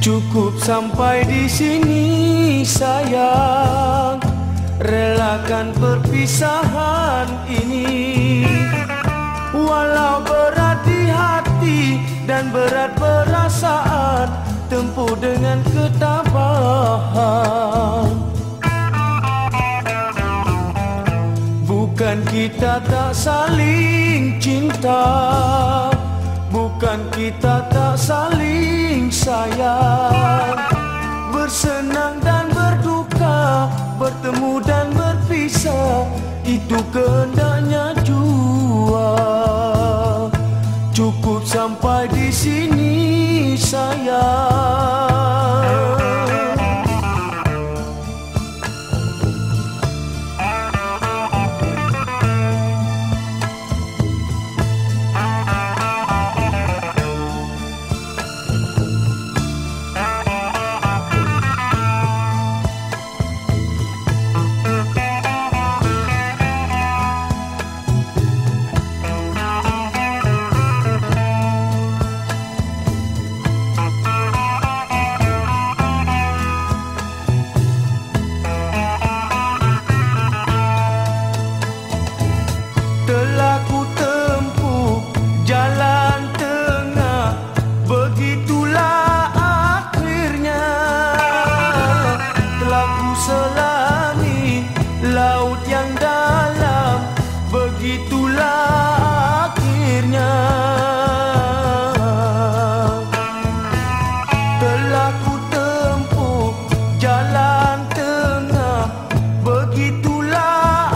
Cukup sampai di sini sayang, relakan perpisahan ini. Walau berat di hati dan berat perasaan, tempuh dengan ketabahan. Bukan kita tak saling cinta, bukan kita tak saling sayang. Bersenang dan berduka, bertemu dan berpisah, itu kehendaknya jua. Cukup sampai di sini sayang. Telah ku tempuh jalan tengah, begitulah akhirnya. Telah ku selami laut yang dalam, begitulah akhirnya. Telah ku tempuh jalan tengah, begitulah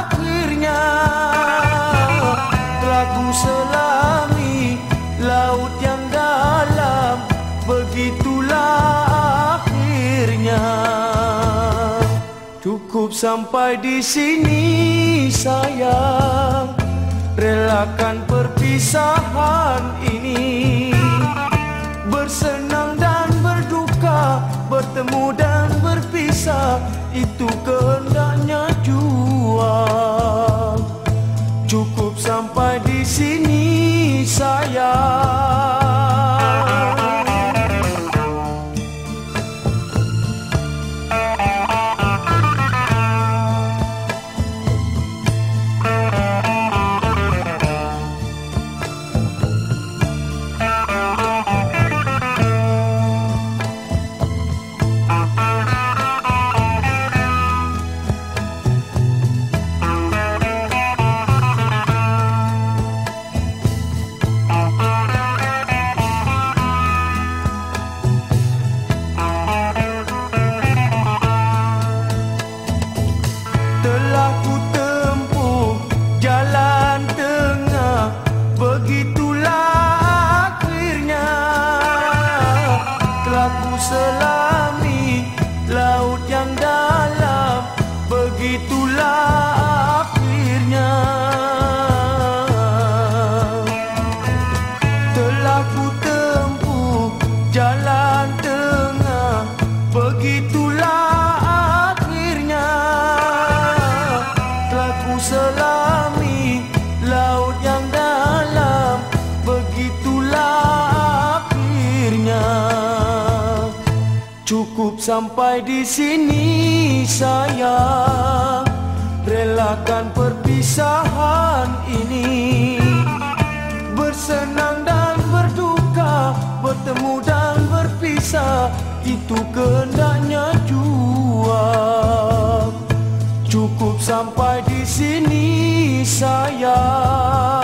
akhirnya. Ku selami laut yang dalam, begitulah akhirnya. Cukup sampai di sini sayang, relakan perpisahan ini. Bersenang dan berduka, bertemu dan berpisah, itu kehendaknya jua. Cukup sampai di sini sayang. Telah ku tempuh jalan tengah, begitulah akhirnya. Telah ku selami laut yang dalam, begitulah akhirnya. Telah ku tempuh jalan tengah, begitulah akhirnya. Ku selami laut yang dalam, begitulah akhirnya. Cukup sampai di sini sayang, relakan perpisahan ini. Bersenang dan berduka, bertemu dan berpisah, itu kehendaknya jua. Cukup sampai di sini sayang.